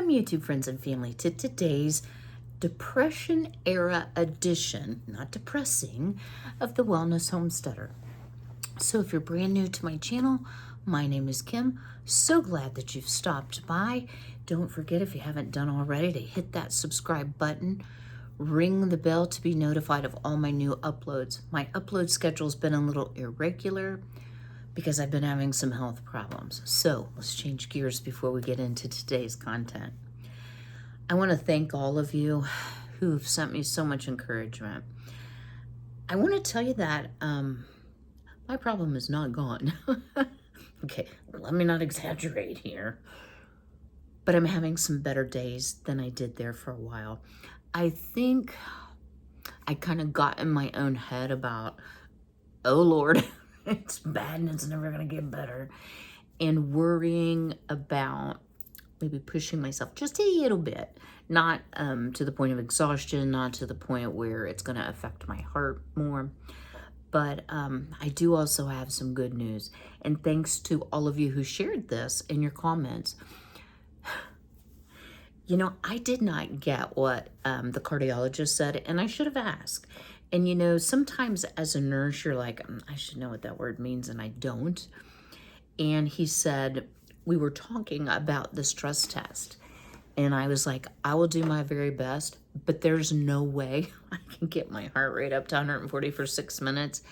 Welcome, YouTube friends and family, to today's Depression Era edition, not depressing, of the Wellness Homesteader. So if you're brand new to my channel, my name is Kym. So glad that you've stopped by. Don't forget, if you haven't done already, to hit that subscribe button. Ring the bell to be notified of all my new uploads. My upload schedule's been a little irregular because I've been having some health problems. So let's change gears before we get into today's content. I want to thank all of you who've sent me so much encouragement. I want to tell you that my problem is not gone. Okay, let me not exaggerate here. But I'm having some better days than I did there for a while. I think I kind of got in my own head about, oh Lord, it's bad and it's never going to get better. And worrying about maybe pushing myself just a little bit. Not to the point of exhaustion, not to the point where it's going to affect my heart more. But I do also have some good news. And thanks to all of you who shared this in your comments. You know, I did not get what the cardiologist said, and I should have asked. And, you know, sometimes as a nurse, you're like, I should know what that word means, and I don't. And he said, we were talking about the stress test. And I was like, I will do my very best, but there's no way I can get my heart rate up to 140 for 6 minutes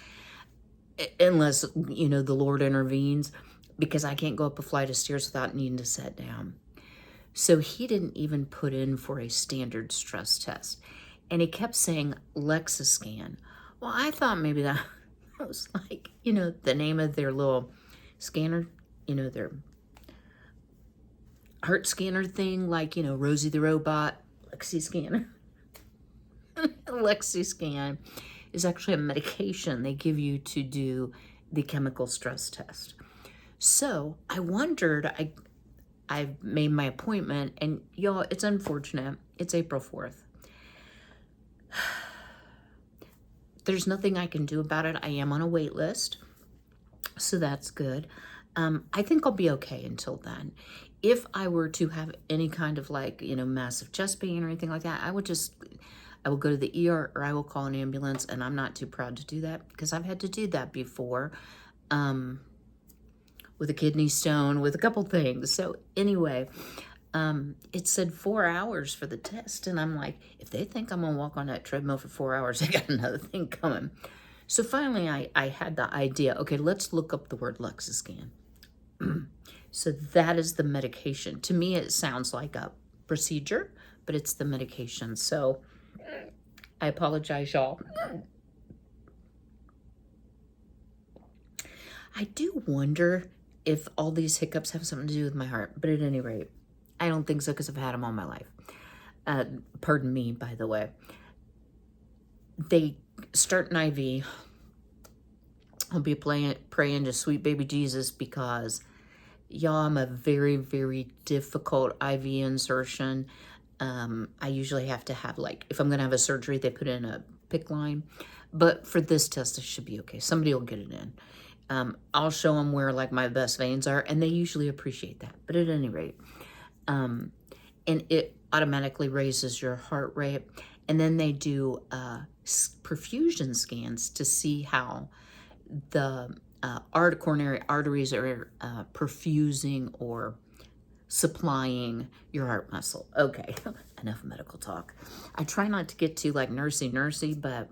unless, you know, the Lord intervenes, because I can't go up a flight of stairs without needing to sit down. So he didn't even put in for a standard stress test. And he kept saying Lexiscan. Well, I thought maybe that was like, you know, the name of their little scanner, you know, their heart scanner thing, like, you know, Rosie the Robot, Lexiscan. Lexiscan is actually a medication they give you to do the chemical stress test. So I wondered, I've made my appointment, and y'all, it's unfortunate. It's April 4th. There's nothing I can do about it. I am on a wait list, so that's good. I think I'll be okay until then. If I were to have any kind of, like, you know, massive chest pain or anything like that, I will go to the ER, or I will call an ambulance, and I'm not too proud to do that because I've had to do that before. With a kidney stone, with a couple things. So anyway, it said 4 hours for the test. And I'm like, if they think I'm gonna walk on that treadmill for 4 hours, I got another thing coming. So finally I had the idea, okay, let's look up the word Lexiscan. So that is the medication. To me, it sounds like a procedure, but it's the medication. So I apologize, y'all. I do wonder if all these hiccups have something to do with my heart, but at any rate, I don't think so because I've had them all my life. Pardon me, by the way. They start an IV. I'll be praying to sweet baby Jesus because, y'all, I'm a very, very difficult IV insertion. I usually have to have, like, if I'm going to have a surgery, they put in a PICC line. But for this test, it should be okay. Somebody will get it in. I'll show them where, like, my best veins are, and they usually appreciate that. But at any rate, and it automatically raises your heart rate. And then they do perfusion scans to see how the coronary arteries are perfusing or supplying your heart muscle. Okay, enough medical talk. I try not to get too, like, nursey, but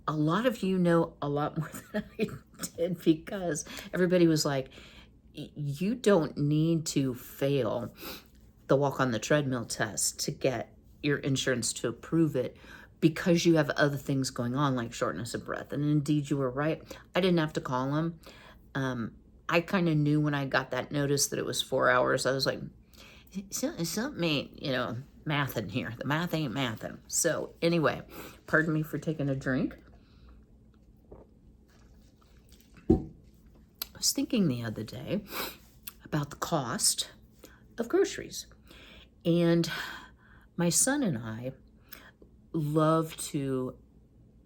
a lot of you know a lot more than I did, because everybody was like, you don't need to fail the walk on the treadmill test to get your insurance to approve it, because you have other things going on, like shortness of breath. And indeed, you were right. I didn't have to call them. I kind of knew when I got that notice that it was 4 hours. I was like, something ain't, you know, mathing here. The math ain't mathing. So anyway, pardon me for taking a drink. I was thinking the other day about the cost of groceries. And my son and I love to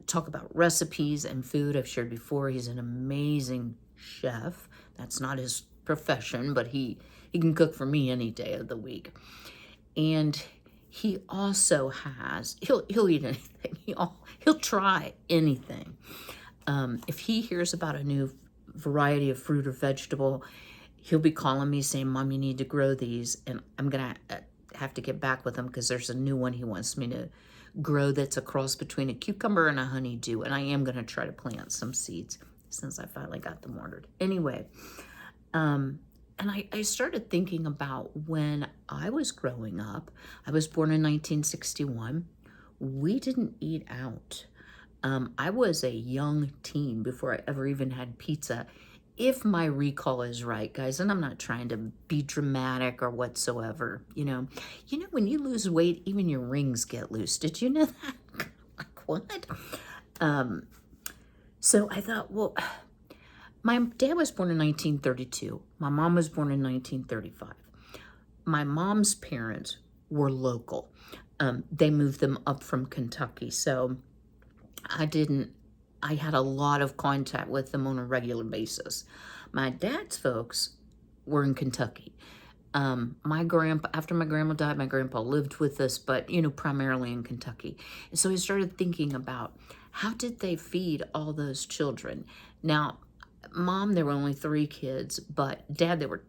talk about recipes and food. I've shared before, he's an amazing chef. That's not his profession, but he can cook for me any day of the week. And he also has, he'll eat anything. He'll try anything. If he hears about a new variety of fruit or vegetable, he'll be calling me saying, Mom, you need to grow these. And I'm going to have to get back with him because there's a new one he wants me to grow that's a cross between a cucumber and a honeydew. And I am going to try to plant some seeds since I finally got them ordered. Anyway, and I started thinking about when I was growing up. I was born in 1961. We didn't eat out. I was a young teen before I ever even had pizza, if my recall is right, guys. And I'm not trying to be dramatic or whatsoever. When you lose weight, even your rings get loose. Did you know that? Like, what? So I thought, well, my dad was born in 1932. My mom was born in 1935. My mom's parents were local. They moved them up from Kentucky. So I had a lot of contact with them on a regular basis. My dad's folks were in Kentucky. After my grandma died, my grandpa lived with us, but, primarily in Kentucky. And so I started thinking about how did they feed all those children? Now, Mom, there were only 3 kids, but Dad, there were,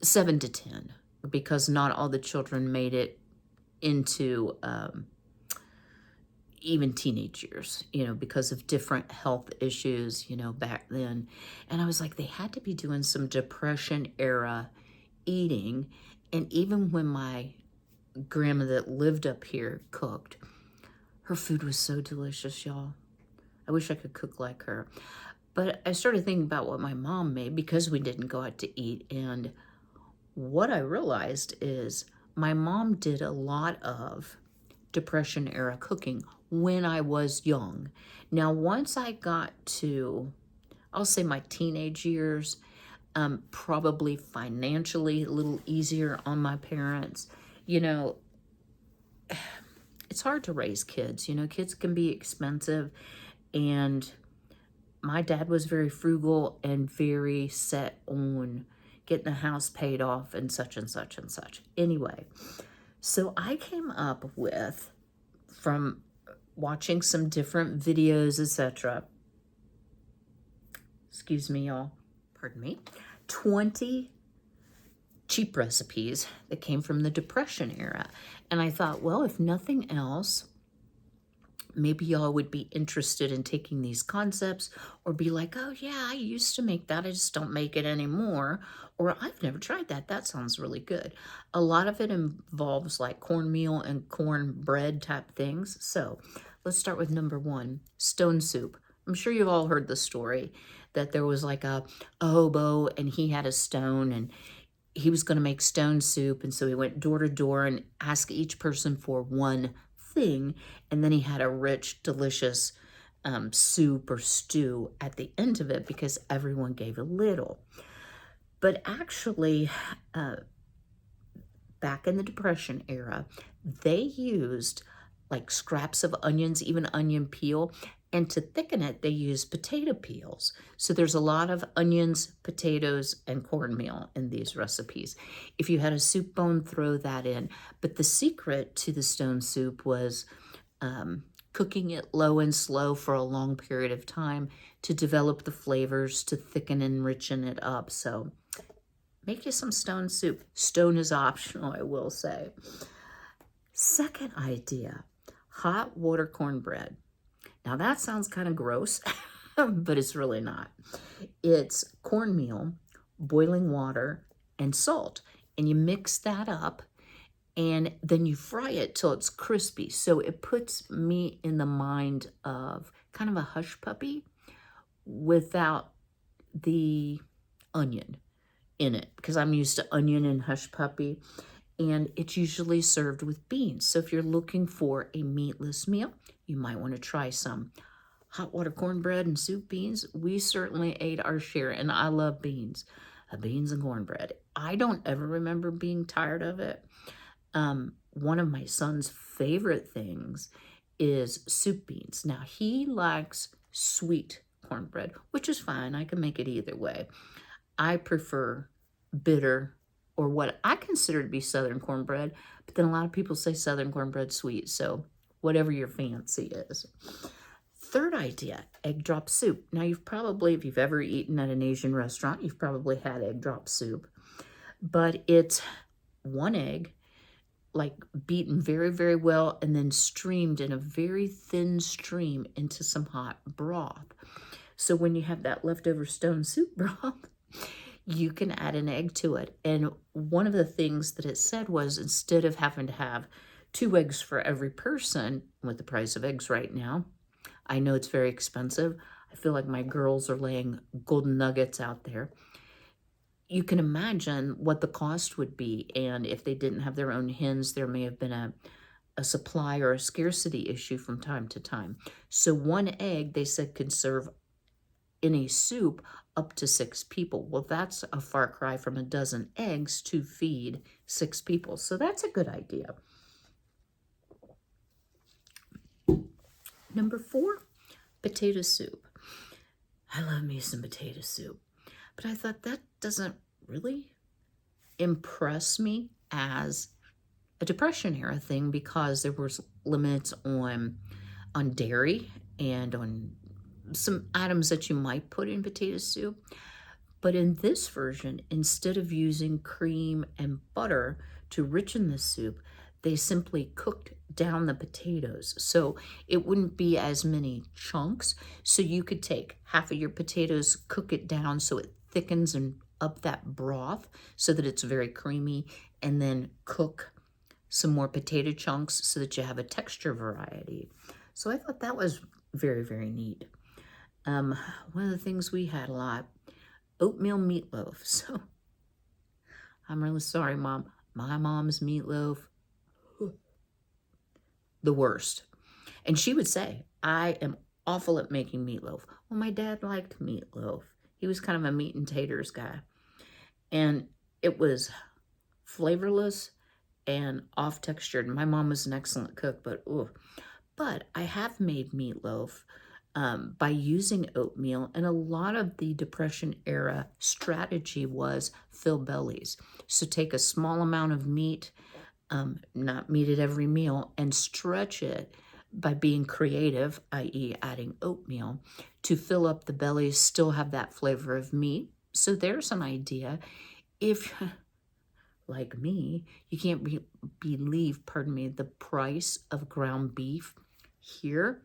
7 to 10, because not all the children made it into even teenage years, because of different health issues, back then. And I was like, they had to be doing some Depression era eating. And even when my grandma that lived up here cooked, her food was so delicious, y'all. I wish I could cook like her. But I started thinking about what my mom made because we didn't go out to eat. And what I realized is my mom did a lot of Depression era cooking when I was young. Now, once I got to, I'll say my teenage years, probably financially a little easier on my parents. It's hard to raise kids. Kids can be expensive. And my dad was very frugal and very set on getting the house paid off and such and such and such. Anyway, so I came up with, from watching some different videos, etc. Excuse me, y'all. Pardon me. 20 cheap recipes that came from the Depression era. And I thought, well, if nothing else, maybe y'all would be interested in taking these concepts or be like, oh yeah, I used to make that. I just don't make it anymore. Or I've never tried that. That sounds really good. A lot of it involves like cornmeal and cornbread type things. So let's start with number 1, stone soup. I'm sure you've all heard the story that there was like a hobo and he had a stone and he was going to make stone soup. And so he went door to door and asked each person for one thing. And then he had a rich, delicious soup or stew at the end of it because everyone gave a little. But actually, back in the Depression era, they used like scraps of onions, even onion peel, and to thicken it, they used potato peels. So there's a lot of onions, potatoes, and cornmeal in these recipes. If you had a soup bone, throw that in. But the secret to the stone soup was cooking it low and slow for a long period of time to develop the flavors, to thicken and richen it up. So make you some stone soup. Stone is optional, I will say. Second idea, hot water cornbread. Now that sounds kind of gross, but it's really not. It's cornmeal, boiling water, and salt. And you mix that up, and then you fry it till it's crispy. So it puts me in the mind of kind of a hush puppy without the onion in it, because I'm used to onion and hush puppy. And it's usually served with beans. So if you're looking for a meatless meal, you might want to try some hot water cornbread and soup beans. We certainly ate our share, and I love beans and cornbread. I don't ever remember being tired of it. One of my son's favorite things is soup beans. Now, he likes sweet cornbread, which is fine. I can make it either way. I prefer bitter or what I consider to be Southern cornbread, but then a lot of people say Southern cornbread sweet, so whatever your fancy is. Third idea, egg drop soup. Now you've probably, if you've ever eaten at an Asian restaurant, you've probably had egg drop soup, but it's one egg, like beaten very, very well, and then streamed in a very thin stream into some hot broth. So when you have that leftover stone soup broth, you can add an egg to it. And one of the things that it said was, instead of having to have 2 eggs for every person, with the price of eggs right now, I know it's very expensive. I feel like my girls are laying golden nuggets out there. You can imagine what the cost would be. And if they didn't have their own hens, there may have been a supply or a scarcity issue from time to time. So 1 egg, they said, can serve in a soup up to 6 people. Well, that's a far cry from a dozen eggs to feed 6 people. So that's a good idea. Number 4, potato soup. I love me some potato soup, but I thought that doesn't really impress me as a Depression era thing, because there was limits on dairy and on some items that you might put in potato soup. But in this version, instead of using cream and butter to richen the soup, they simply cooked down the potatoes. So it wouldn't be as many chunks. So you could take half of your potatoes, cook it down so it thickens and up that broth so that it's very creamy, and then cook some more potato chunks so that you have a texture variety. So I thought that was very, very neat. One of the things we had a lot, oatmeal meatloaf. So I'm really sorry, Mom. My mom's meatloaf, the worst. And she would say, I am awful at making meatloaf. Well, my dad liked meatloaf. He was kind of a meat and taters guy. And it was flavorless and off textured. My mom was an excellent cook, but ooh. But I have made meatloaf by using oatmeal, and a lot of the Depression era strategy was fill bellies. So take a small amount of meat, not meat at every meal, and stretch it by being creative, i.e. adding oatmeal, to fill up the bellies, still have that flavor of meat. So there's an idea. If, like me, you can't believe, pardon me, the price of ground beef here.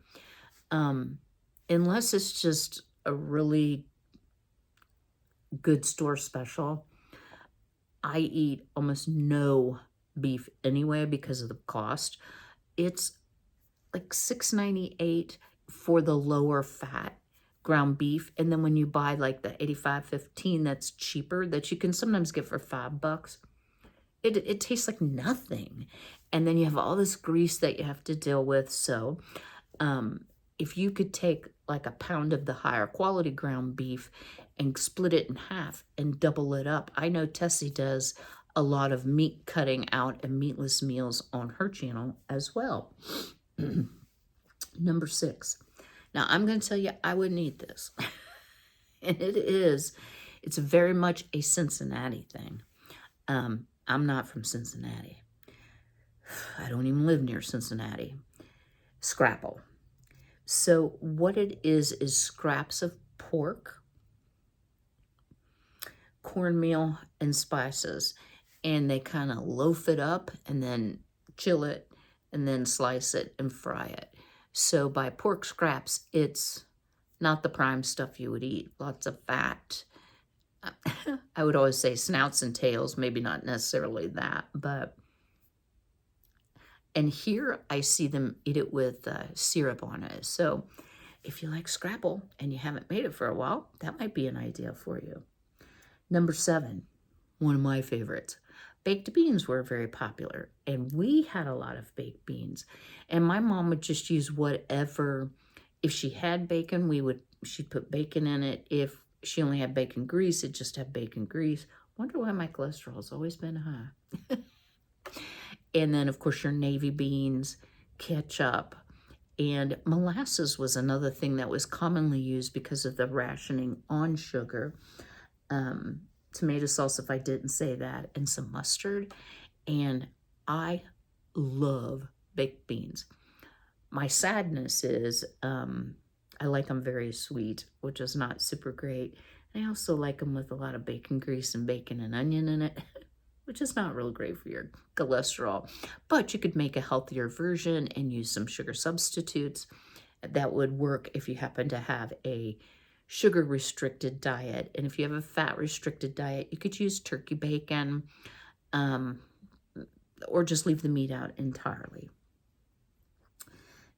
Unless it's just a really good store special, I eat almost no beef anyway because of the cost. It's like $6.98 for the lower fat ground beef. And then when you buy like the 85-15, that's cheaper, that you can sometimes get for $5, it tastes like nothing. And then you have all this grease that you have to deal with. So if you could take like a pound of the higher quality ground beef and split it in half and double it up. I know Tessie does a lot of meat cutting out and meatless meals on her channel as well. Number 6. Now I'm going to tell you, I wouldn't eat this. And it's very much a Cincinnati thing. I'm not from Cincinnati. I don't even live near Cincinnati. Scrapple. So what it is scraps of pork, cornmeal, and spices. And they kind of loaf it up and then chill it and then slice it and fry it. So by pork scraps, it's not the prime stuff you would eat. Lots of fat. I would always say snouts and tails, maybe not necessarily that, but... And here I see them eat it with syrup on it. So if you like scrapple and you haven't made it for a while, that might be an idea for you. Number 7, one of my favorites. Baked beans were very popular, and we had a lot of baked beans. And my mom would just use whatever. If she had bacon, she'd put bacon in it. If she only had bacon grease, it'd just have bacon grease. Wonder why my cholesterol's always been high. And then, of course, your navy beans, ketchup, and molasses was another thing that was commonly used because of the rationing on sugar. tomato sauce if I didn't say that, and some mustard. And I love baked beans. My sadness is I like them very sweet, which is not super great. And I also like them with a lot of bacon grease and bacon and onion in it, which is not real great for your cholesterol. But you could make a healthier version and use some sugar substitutes. That would work if you happen to have a sugar restricted diet. And if you have a fat restricted diet, you could use turkey bacon, or just leave the meat out entirely.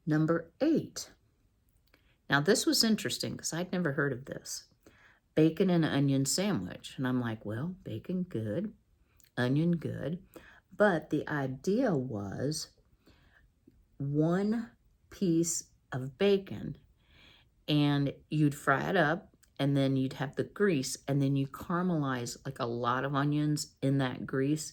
Number 8. Now this was interesting because I'd never heard of this. Bacon and onion sandwich. And I'm like, well, bacon, good. Onion, good. But the idea was 1 piece of bacon, and you'd fry it up, and then you'd have the grease, and then you caramelize like a lot of onions in that grease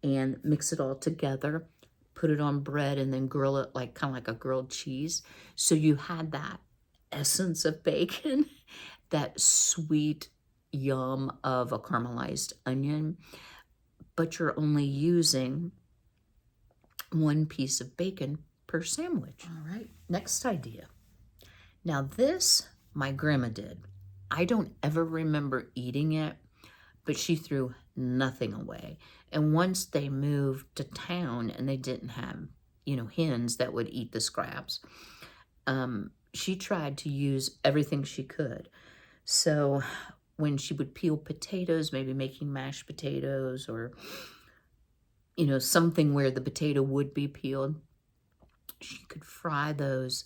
and mix it all together, put it on bread, and then grill it like kind of like a grilled cheese. So you had that essence of bacon, that sweet yum of a caramelized onion, but you're only using 1 piece of bacon per sandwich. All right, next idea. Now this, my grandma did. I don't ever remember eating it, but she threw nothing away. And once they moved to town and they didn't have, hens that would eat the scraps, she tried to use everything she could. So when she would peel potatoes, maybe making mashed potatoes or, something where the potato would be peeled, she could fry those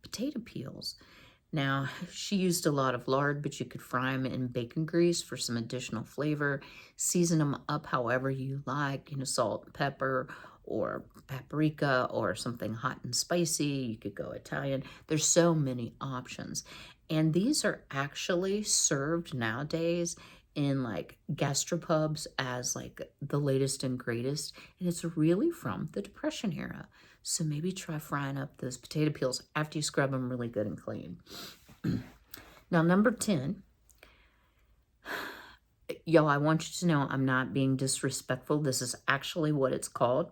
potato peels. Now, she used a lot of lard, but you could fry them in bacon grease for some additional flavor. Season them up however you like, salt and pepper or paprika or something hot and spicy. You could go Italian. There's so many options. And these are actually served nowadays in like gastropubs as like the latest and greatest. And it's really from the Depression era. So maybe try frying up those potato peels after you scrub them really good and clean. Now, number 10. Y'all, I want you to know I'm not being disrespectful. This is actually what it's called.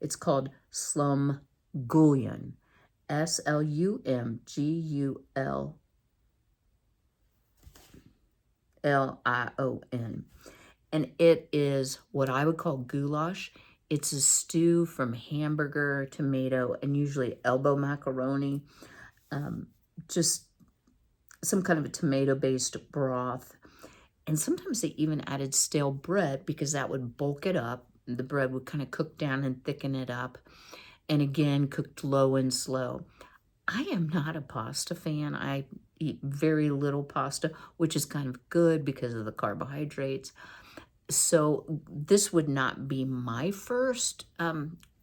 It's called slumgullion. SLUMGULLION. And it is what I would call goulash. It's a stew from hamburger, tomato, and usually elbow macaroni. Just some kind of a tomato-based broth. And sometimes they even added stale bread because that would bulk it up. The bread would kind of cook down and thicken it up. And again, cooked low and slow. I am not a pasta fan. I eat very little pasta, which is kind of good because of the carbohydrates. So this would not be my first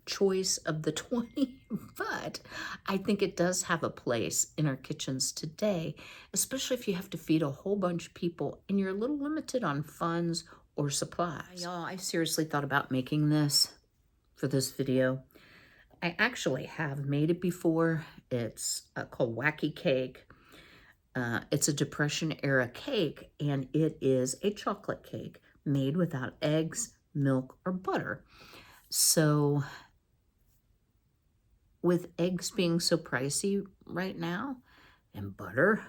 choice of the 20, but I think it does have a place in our kitchens today, especially if you have to feed a whole bunch of people and you're a little limited on funds or supplies. Y'all, I seriously thought about making this for this video. I actually have made it before. It's called Wacky Cake. It's a Depression era cake, and it is a chocolate cake made without eggs, milk, or butter. So with eggs being so pricey right now, and butter,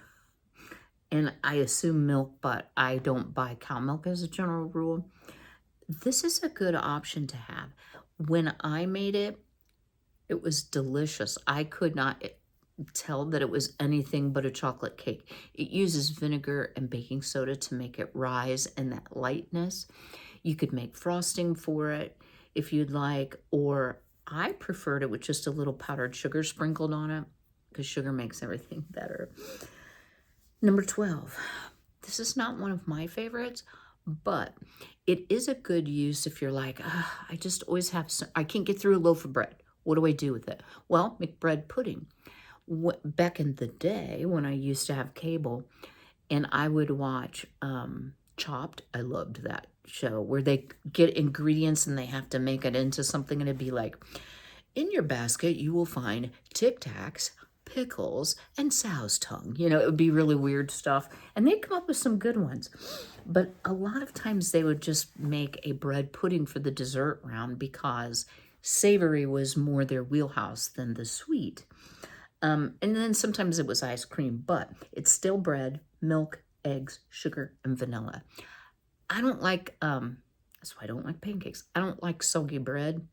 and I assume milk, but I don't buy cow milk as a general rule, this is a good option to have. When I made it, it was delicious. I could not tell that it was anything but a chocolate cake. It uses vinegar and baking soda to make it rise and that lightness. You could make frosting for it if you'd like, or I preferred it with just a little powdered sugar sprinkled on it because sugar makes everything better. Number 12. This is not one of my favorites, but it is a good use if you're like, I just always have I can't get through a loaf of bread. What do I do with it? Well, make bread pudding. Back in the day when I used to have cable and I would watch Chopped, I loved that show where they get ingredients and they have to make it into something, and it'd be like, in your basket you will find Tic Tacs, pickles, and sow's tongue. You know, it would be really weird stuff. And they'd come up with some good ones. But a lot of times they would just make a bread pudding for the dessert round because savory was more their wheelhouse than the sweet. And then sometimes it was ice cream, but it's still bread, milk, eggs, sugar, and vanilla. I don't like, that's why I don't like pancakes. I don't like soggy bread.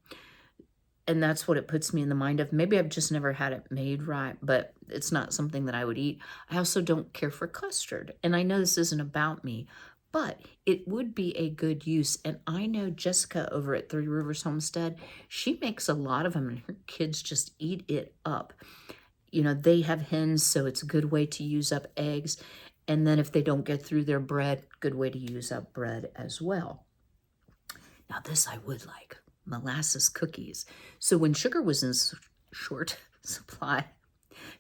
And that's what it puts me in the mind of. Maybe I've just never had it made right, but it's not something that I would eat. I also don't care for custard. And I know this isn't about me, but it would be a good use. And I know Jessica over at Three Rivers Homestead, she makes a lot of them and her kids just eat it up. You know, they have hens, so it's a good way to use up eggs. And then if they don't get through their bread, good way to use up bread as well. Now this I would like, molasses cookies. So when sugar was in short supply,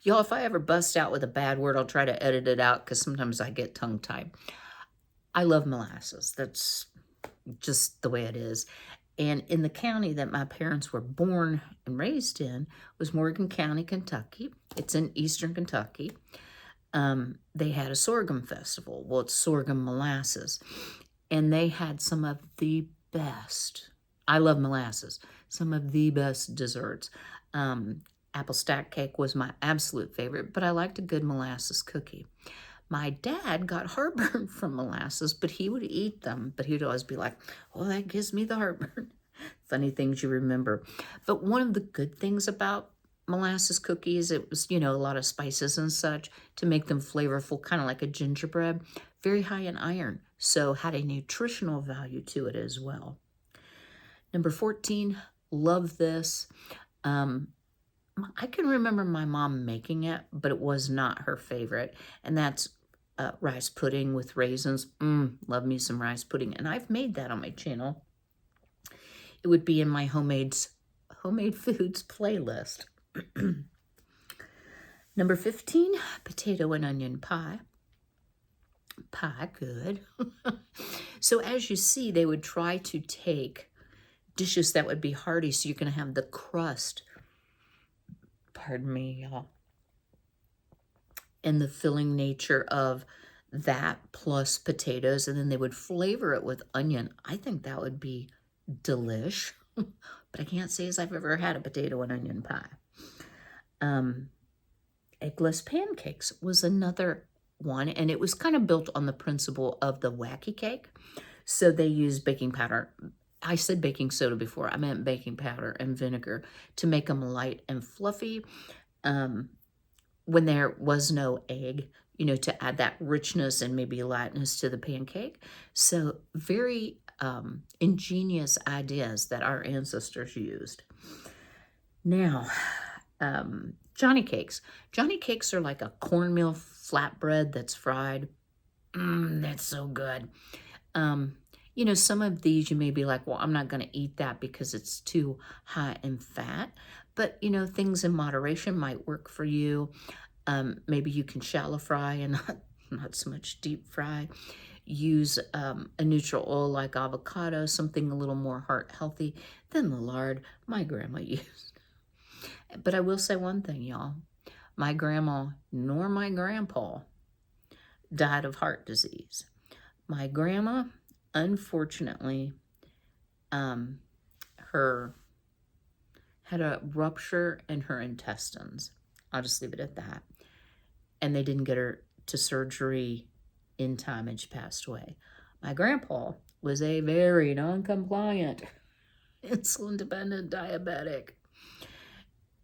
y'all, if I ever bust out with a bad word, I'll try to edit it out because sometimes I get tongue-tied. I love molasses. That's just the way it is. And in the county that my parents were born and raised in was Morgan County, Kentucky. It's in eastern Kentucky. They had a sorghum festival. Well, it's sorghum molasses. And they had some of the best, I love molasses, some of the best desserts. Apple stack cake was my absolute favorite, but I liked a good molasses cookie. My dad got heartburn from molasses, but he would eat them. But he'd always be like, oh, that gives me the heartburn. Funny things you remember. But one of the good things about molasses cookies, it was, you know, a lot of spices and such to make them flavorful, kind of like a gingerbread. Very high in iron, so had a nutritional value to it as well. Number 14, love this. I can remember my mom making it, but it was not her favorite. And that's rice pudding with raisins. Love me some rice pudding. And I've made that on my channel. It would be in my homemade foods playlist. Number 15, potato and onion pie. Pie, good. So as you see, they would try to take dishes that would be hearty, so you're going to have the crust, pardon me, y'all, and the filling nature of that plus potatoes, and then they would flavor it with onion. I think that would be delish, but I can't say as I've ever had a potato and onion pie. Eggless pancakes was another one, and it was kind of built on the principle of the wacky cake. So they used baking powder. I said baking soda before. I meant baking powder and vinegar to make them light and fluffy. When there was no egg, you know, to add that richness and maybe lightness to the pancake. So very ingenious ideas that our ancestors used. Now, Johnny cakes. Johnny cakes are like a cornmeal flatbread that's fried. That's so good. You know, some of these you may be like, well, I'm not going to eat that because it's too high in fat. But, you know, things in moderation might work for you. Maybe you can shallow fry and not so much deep fry. Use a neutral oil like avocado, something a little more heart healthy than the lard my grandma used. But I will say one thing, y'all. My grandma nor my grandpa died of heart disease. My grandma, unfortunately, her had a rupture in her intestines. I'll just leave it at that. And they didn't get her to surgery in time and she passed away. My grandpa was a very non-compliant, insulin-dependent diabetic.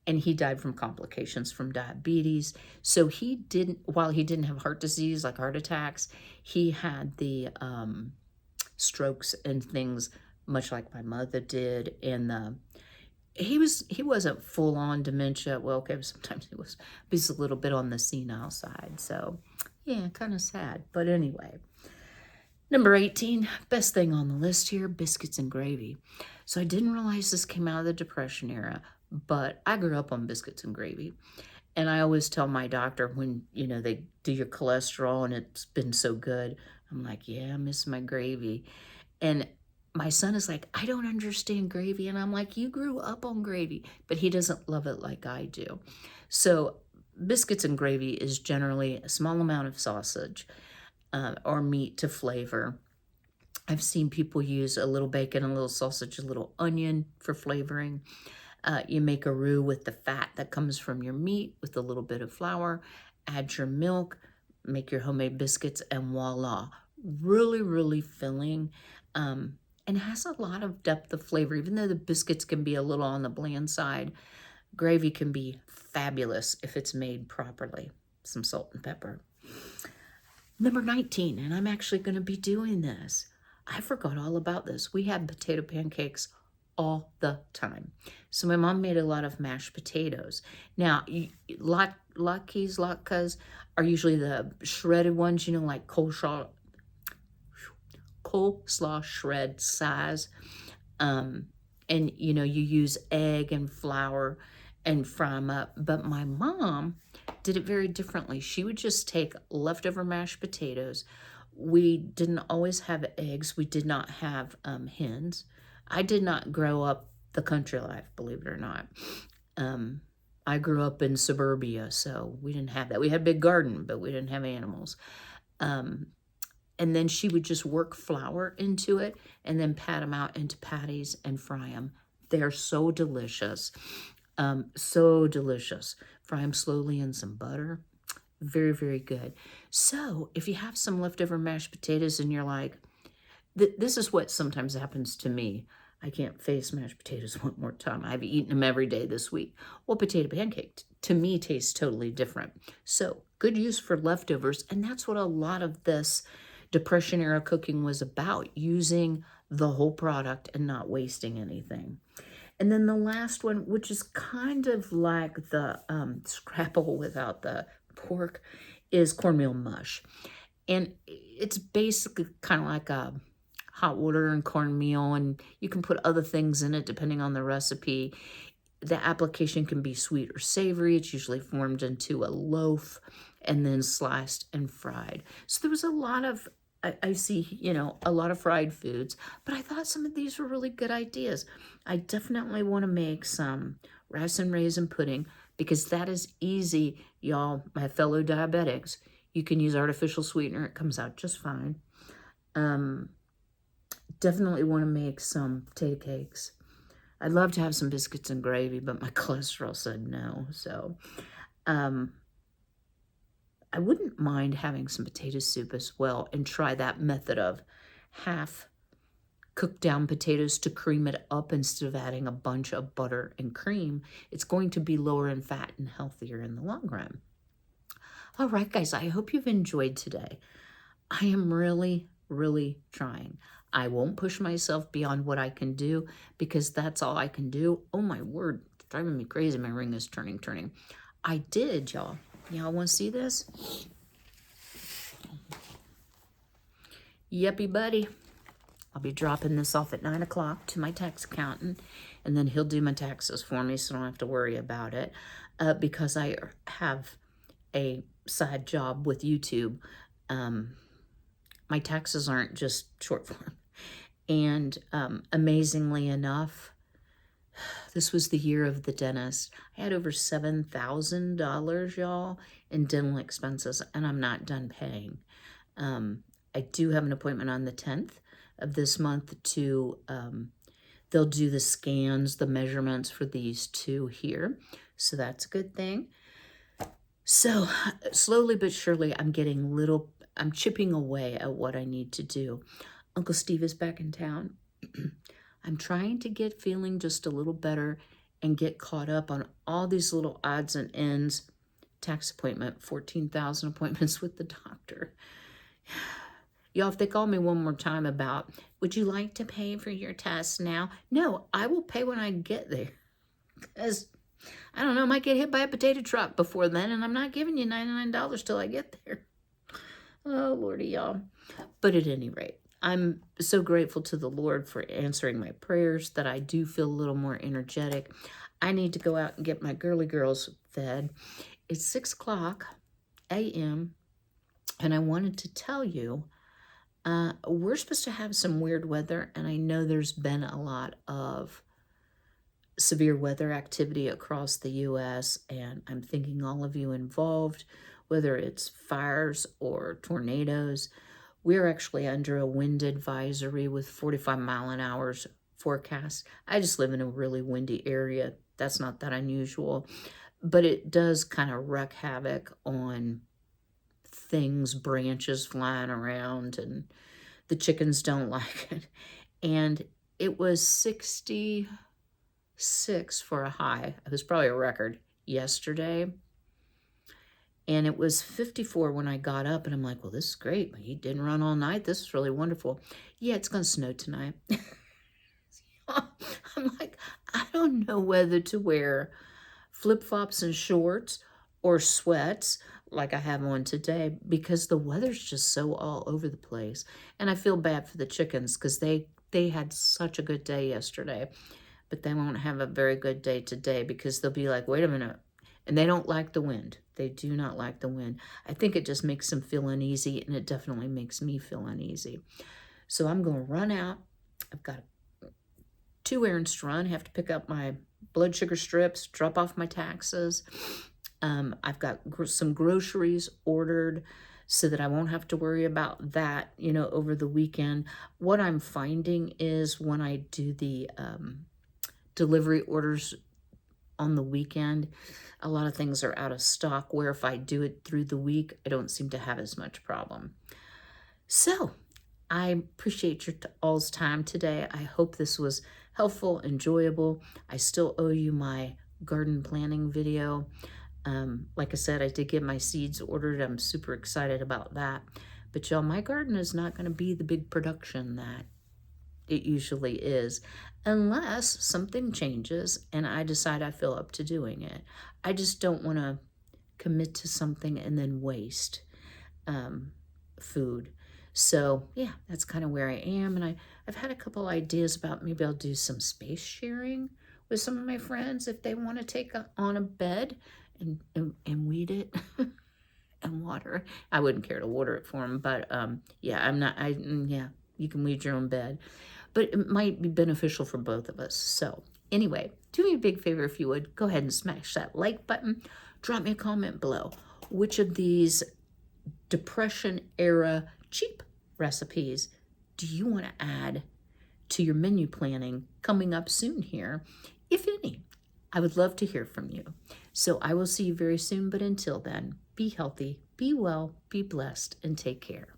And he died from complications from diabetes. So he didn't, while he didn't have heart disease, like heart attacks, he had the strokes and things much like my mother did. And he wasn't full on dementia. Well, okay, sometimes he was, but he's a little bit on the senile side. So yeah, kind of sad. But anyway, number 18, best thing on the list here, biscuits and gravy. So I didn't realize this came out of the Depression era, but I grew up on biscuits and gravy. And I always tell my doctor when, you know, they do your cholesterol and it's been so good, I'm like, yeah, I miss my gravy. And my son is like, I don't understand gravy. And I'm like, you grew up on gravy, but he doesn't love it like I do. So biscuits and gravy is generally a small amount of sausage or meat to flavor. I've seen people use a little bacon, a little sausage, a little onion for flavoring. You make a roux with the fat that comes from your meat with a little bit of flour, add your milk, make your homemade biscuits, and voila. Really, really filling, and has a lot of depth of flavor. Even though the biscuits can be a little on the bland side, gravy can be fabulous if it's made properly. Some salt and pepper. Number 19, and I'm actually going to be doing this. I forgot all about this. We had potato pancakes all the time. So my mom made a lot of mashed potatoes. Now, latkes are usually the shredded ones, like coleslaw shred size. And, you use egg and flour and fry them up. But my mom did it very differently. She would just take leftover mashed potatoes. We didn't always have eggs. We did not have hens. I did not grow up the country life, believe it or not. I grew up in suburbia, so we didn't have that. We had a big garden, but we didn't have animals. And then she would just work flour into it and then pat them out into patties and fry them. They're so delicious. So delicious. Fry them slowly in some butter. Very, very good. So if you have some leftover mashed potatoes and you're like, this is what sometimes happens to me. I can't face mashed potatoes one more time. I've eaten them every day this week. Well, potato pancake to me tastes totally different. So good use for leftovers. And that's what a lot of this Depression era cooking was about, using the whole product and not wasting anything. And then the last one, which is kind of like the scrapple without the pork, is cornmeal mush. And it's basically kind of like a hot water and cornmeal, and you can put other things in it depending on the recipe. The application can be sweet or savory. It's usually formed into a loaf and then sliced and fried. So there was a lot of, I see, a lot of fried foods, but I thought some of these were really good ideas. I definitely want to make some rice and raisin pudding because that is easy, y'all, my fellow diabetics. You can use artificial sweetener. It comes out just fine. Definitely want to make some potato cakes. I'd love to have some biscuits and gravy, but my cholesterol said no. So I wouldn't mind having some potato soup as well and try that method of half cooked down potatoes to cream it up instead of adding a bunch of butter and cream. It's going to be lower in fat and healthier in the long run. All right, guys, I hope you've enjoyed today. I am really, really trying. I won't push myself beyond what I can do because that's all I can do. Oh, my word, it's driving me crazy. My ring is turning. I did, y'all. Y'all want to see this? Yuppie, buddy. I'll be dropping this off at 9 o'clock to my tax accountant, and then he'll do my taxes for me so I don't have to worry about it because I have a side job with YouTube. My taxes aren't just short form. And amazingly enough, this was the year of the dentist. I had over $7,000, y'all, in dental expenses, and I'm not done paying. I do have an appointment on the 10th of this month to, they'll do the scans, the measurements for these two here. So that's a good thing. So slowly but surely, I'm chipping away at what I need to do. Uncle Steve is back in town. I'm trying to get feeling just a little better and get caught up on all these little odds and ends. Tax appointment, 14,000 appointments with the doctor. Y'all, if they call me one more time about, would you like to pay for your tests now? No, I will pay when I get there. Because, I don't know, I might get hit by a potato truck before then, and I'm not giving you $99 till I get there. Oh, Lordy, y'all. But at any rate, I'm so grateful to the Lord for answering my prayers that I do feel a little more energetic. I need to go out and get my girly girls fed. It's 6 o'clock a.m., and I wanted to tell you, we're supposed to have some weird weather, and I know there's been a lot of severe weather activity across the U.S., and I'm thinking all of you involved, whether it's fires or tornadoes. We're actually under a wind advisory with 45-mile-an-hour forecast. I just live in a really windy area. That's not that unusual, but it does kind of wreak havoc on things, branches flying around, and the chickens don't like it. And it was 66 for a high. It was probably a record yesterday. And it was 54 when I got up, and I'm like, well, this is great. My heat didn't run all night. This is really wonderful. Yeah, it's going to snow tonight. I'm like, I don't know whether to wear flip-flops and shorts or sweats like I have on today, because the weather's just so all over the place. And I feel bad for the chickens because they had such a good day yesterday, but they won't have a very good day today because they'll be like, wait a minute. And they don't like the wind. They do not like the wind. I think it just makes them feel uneasy, and it definitely makes me feel uneasy. So I'm going to run out. I've got 2 errands to run. I have to pick up my blood sugar strips, drop off my taxes. I've got some groceries ordered so that I won't have to worry about that, over the weekend. What I'm finding is when I do the delivery orders on the weekend, a lot of things are out of stock, where if I do it through the week, I don't seem to have as much problem. So I appreciate your all's time today. I hope this was helpful, enjoyable. I still owe you my garden planning video. Like I said, I did get my seeds ordered. I'm super excited about that. But y'all, my garden is not going to be the big production that it usually is, unless something changes and I decide I feel up to doing it. I just don't want to commit to something and then waste food. So yeah, that's kind of where I am. And I've had a couple ideas about maybe I'll do some space sharing with some of my friends if they want to take on a bed and weed it and water. I wouldn't care to water it for them, but yeah, yeah, you can weed your own bed. But it might be beneficial for both of us. So anyway, do me a big favor if you would. Go ahead and smash that like button. Drop me a comment below. Which of these Depression era cheap recipes do you want to add to your menu planning coming up soon here, if any? I would love to hear from you. So I will see you very soon. But until then, be healthy, be well, be blessed, and take care.